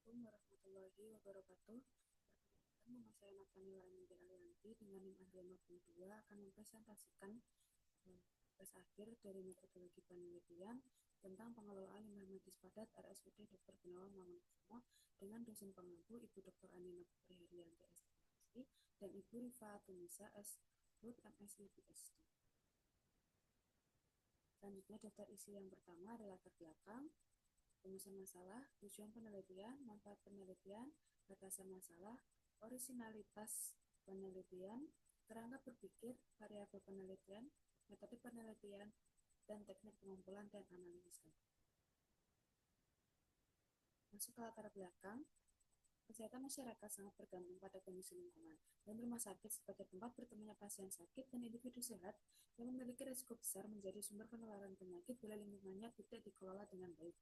Assalamualaikum warahmatullahi wabarakatuh. Nama saya Natani Waraninti Alianti dengan NIM A52 akan mempresentasikan tugas akhir dari metodologi penelitian tentang pengelolaan limbah medis padat RSUD Dr. Gunawan Mangunkusumo dengan dosen pengampu Ibu Dr. Anina Priharyanti SPSI dan Ibu Rifatunisa S. Lut MSI PhD. Selanjutnya daftar isi yang pertama adalah latar belakang, rumusan masalah, tujuan penelitian, manfaat penelitian, batasan masalah, orisinalitas penelitian, kerangka berpikir, variabel penelitian, metode penelitian, dan teknik pengumpulan dan analisis. Masuk ke latar belakang, kesehatan masyarakat sangat bergantung pada kondisi lingkungan, dan rumah sakit sebagai tempat bertemunya pasien sakit dan individu sehat yang memiliki risiko besar menjadi sumber penularan penyakit bila lingkungannya tidak dikelola dengan baik.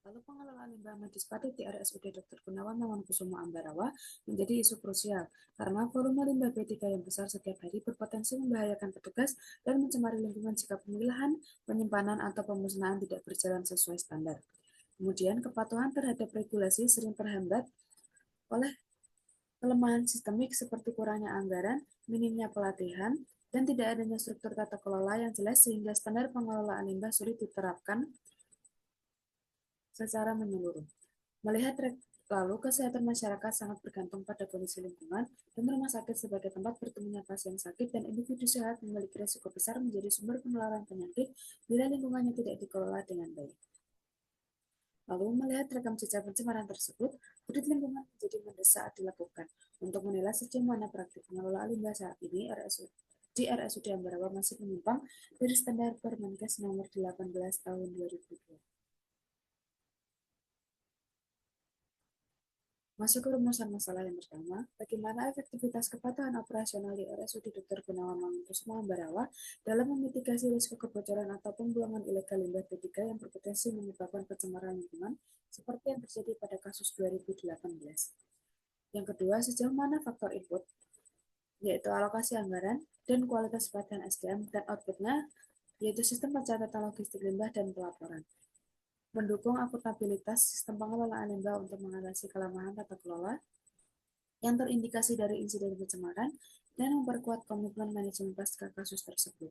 Lalu pengelolaan limbah medis padat di RSUD Dr. Gunawan Mangunkusumo Ambarawa menjadi isu krusial karena volume limbah B3 yang besar setiap hari berpotensi membahayakan petugas dan mencemari lingkungan jika pemilahan, penyimpanan, atau pemusnahan tidak berjalan sesuai standar. Kemudian, kepatuhan terhadap regulasi sering terhambat oleh kelemahan sistemik seperti kurangnya anggaran, minimnya pelatihan, dan tidak adanya struktur tata kelola yang jelas sehingga standar pengelolaan limbah sulit diterapkan secara menyeluruh. Melihat lalu, kesehatan masyarakat sangat bergantung pada kondisi lingkungan, dan rumah sakit sebagai tempat bertemunya pasien sakit dan individu sehat memiliki risiko besar menjadi sumber penularan penyakit bila lingkungannya tidak dikelola dengan baik. Lalu, melihat rekam jejak pencemaran tersebut, audit lingkungan menjadi mendesak saat dilakukan untuk menilai sejauh mana praktik pengelolaan limbah saat ini di RSUD Ambarawa masih menyimpang dari standar Permenkes nomor 18 tahun 2002. Masuk ke rumusan masalah yang pertama, bagaimana efektivitas kepatuhan operasional di RSUD Dr. Gunawan Mangunkusumo Ambarawa dalam memitigasi risiko kebocoran atau pembuangan ilegal limbah B3 yang berpotensi menyebabkan pencemaran lingkungan seperti yang terjadi pada kasus 2018. Yang kedua, sejauh mana faktor input, yaitu alokasi anggaran dan kualitas pelatihan SDM, dan outputnya, yaitu sistem pencatatan logistik limbah dan pelaporan. Mendukung akuntabilitas sistem pengelolaan limbah untuk mengatasi kelemahan tata kelola yang terindikasi dari insiden pencemaran dan memperkuat komitmen manajemen pasca kasus tersebut.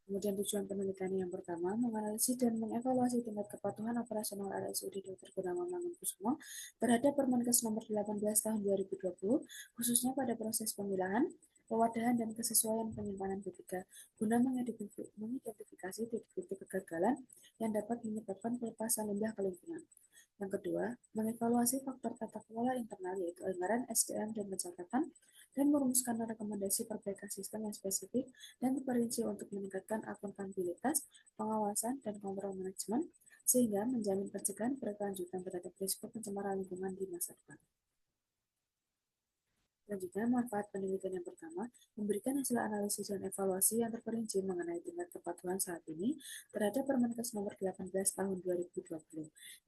Kemudian tujuan penelitian yang pertama, menganalisis dan mengevaluasi tingkat kepatuhan operasional RSUD Dr. Gunawan Mangunkusumo terhadap Permenkes nomor 18 tahun 2020, khususnya pada proses pemilahan, pewadahan, dan kesesuaian penyimpanan B3, guna mengidentifikasi titik-titik kegagalan yang dapat menyebabkan pelepasan limbah ke lingkungan. Yang kedua, mengevaluasi faktor tata kelola internal yaitu anggaran, SDM, dan pencatatan, dan merumuskan rekomendasi perbaikan sistem yang spesifik dan terperinci untuk meningkatkan akuntabilitas, pengawasan, dan kontrol manajemen, sehingga menjamin pencegahan berkelanjutan terhadap risiko pencemaran lingkungan di masa depan. Selanjutnya, manfaat penelitian yang pertama, memberikan hasil analisis dan evaluasi yang terperinci mengenai tingkat kepatuhan saat ini terhadap Permenkes nomor 18 tahun 2020.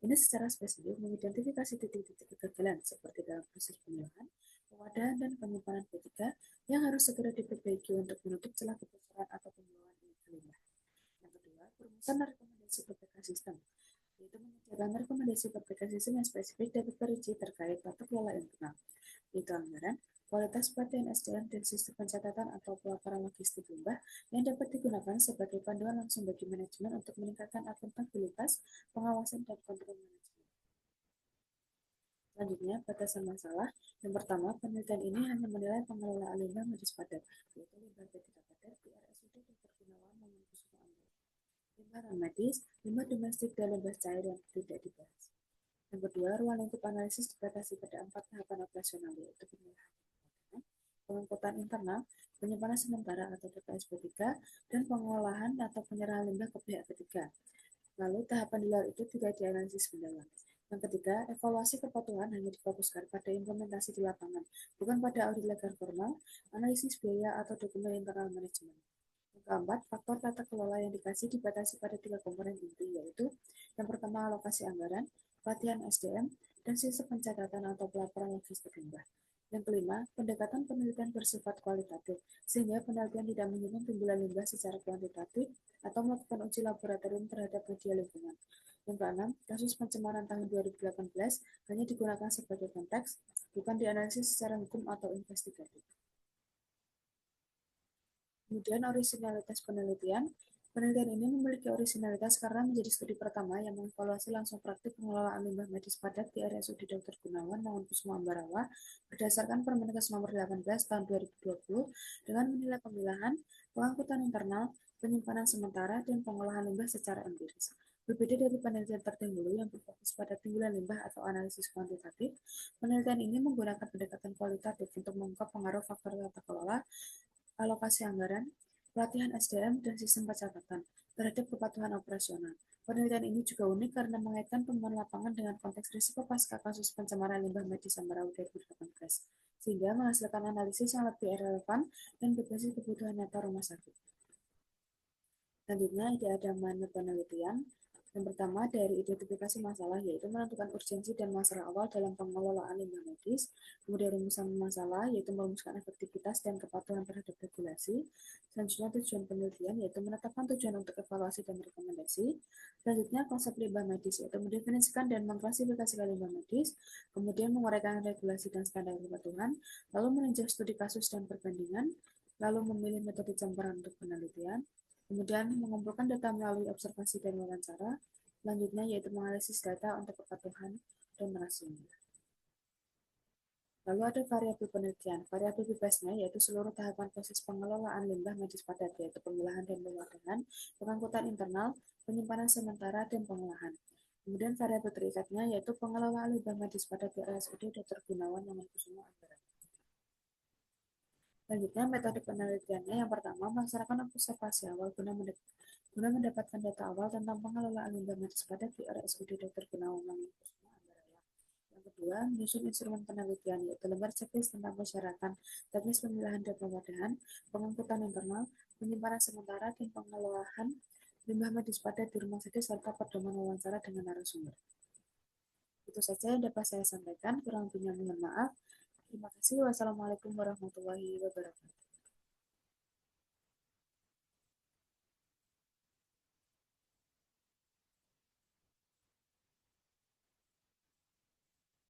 Ini secara spesifik mengidentifikasi titik-titik kegagalan seperti dalam proses pemilahan, pewadahan, dan penyimpanan B3 yang harus segera diperbaiki untuk menutup celah kebocoran atau pembuangan ilegal limbah. Yang kedua, perumusan rekomendasi perbaikan sistem, yaitu menyediakan rekomendasi perbaikan sistem yang spesifik dan terperinci terkait tata kelola internal, yaitu anggaran, kualitas pelatihan SDM, dan sistem pencatatan atau pelaporan logistik limbah yang dapat digunakan sebagai panduan langsung bagi manajemen untuk meningkatkan akuntabilitas, pengawasan, dan kontrol manajemen. Selanjutnya, batasan masalah. Yang pertama, penelitian ini hanya menilai pengelolaan limbah medis padat, yaitu limbah B3 padat di RSUD Dr. Gunawan Mangunkusumo Ambarawa. Limbah non-medis, limbah domestik, dan limbah cair yang tidak dibahas. Yang kedua, ruang lingkup analisis dibatasi pada 4 tahapan operasional, yaitu pemilahan, pengangkutan internal, penyimpanan sementara atau TPS-B3, dan pengolahan atau penyerahan limbah ke pihak ketiga. Lalu, tahapan di luar itu tidak dianalisis mendalam. Yang ketiga, evaluasi kepatuhan hanya difokuskan pada implementasi di lapangan, bukan pada audit legal formal, analisis biaya, atau dokumen internal manajemen. Yang keempat, faktor tata kelola yang dikasih dibatasi pada 3 komponen inti, yaitu yang pertama, alokasi anggaran, pelatihan SDM, dan sistem pencatatan atau pelaporan logistik limbah. Yang kelima, pendekatan penelitian bersifat kualitatif, sehingga penelitian tidak menyebut timbulan limbah secara kuantitatif atau melakukan uji laboratorium terhadap media lingkungan. Yang keenam, kasus pencemaran tahun 2018 hanya digunakan sebagai konteks, bukan dianalisis secara hukum atau investigatif. Kemudian originalitas penelitian. Penelitian ini memiliki originalitas karena menjadi studi pertama yang mengevaluasi langsung praktik pengelolaan limbah medis padat di RSUD Dr. Gunawan Mangunkusumo Ambarawa berdasarkan Permenkes Nomor 18 Tahun 2020 dengan menilai pemilahan, pengangkutan internal, penyimpanan sementara, dan pengolahan limbah secara empiris. Berbeda dari penelitian terdahulu yang berfokus pada timbulan limbah atau analisis kuantitatif, penelitian ini menggunakan pendekatan kualitatif untuk mengungkap pengaruh faktor tata kelola, alokasi anggaran, pelatihan SDM, dan sistem pencatatan terhadap kepatuhan operasional. Penelitian ini juga unik karena mengaitkan temuan lapangan dengan konteks risiko pasca kasus pencemaran limbah medis Ambarawa 2018, sehingga menghasilkan analisis yang lebih relevan dan berbasis kebutuhan nyata rumah sakit. Selanjutnya, ada mana penelitian. Yang pertama, dari identifikasi masalah, yaitu menentukan urgensi dan masalah awal dalam pengelolaan limbah medis. Kemudian rumusan masalah, yaitu merumuskan efektivitas dan kepatuhan terhadap regulasi. Selanjutnya, tujuan penelitian, yaitu menetapkan tujuan untuk evaluasi dan rekomendasi. Selanjutnya, konsep limbah medis, yaitu mendefinisikan dan mengklasifikasikan limbah medis. Kemudian, menguraikan regulasi dan standar kepatuhan. Lalu meninjau studi kasus dan perbandingan. Lalu memilih metode campuran untuk penelitian. Kemudian mengumpulkan data melalui observasi dan wawancara. Selanjutnya yaitu menganalisis data untuk kepatuhan dan narasumber. Lalu ada variabel penelitian. Variabel bebasnya yaitu seluruh tahapan proses pengelolaan limbah medis padat, yaitu pemilahan dan pengolahan, pengangkutan internal, penyimpanan sementara, dan pengolahan. Kemudian variabel terikatnya yaitu pengelolaan limbah medis padat di RSUD Dr. Gunawan Mangunkusumo Ambarawa. Selanjutnya, metode penelitiannya yang pertama, melaksanakan observasi awal guna mendapatkan data awal tentang pengelolaan limbah medis padat di RSUD Dr. Gunawan Mangunkusumo Ambarawa. Yang kedua, menyusun instrumen penelitian, yaitu lembar checklist tentang persyaratan, teknis pemilahan dan pemadahan, pengangkutan internal, penyimpanan sementara, dan pengelolaan limbah medis padat di rumah sakit serta pedoman wawancara dengan narasumber. Itu saja yang dapat saya sampaikan, kurang lebihnya mohon maaf. Terima kasih. Wassalamualaikum warahmatullahi wabarakatuh.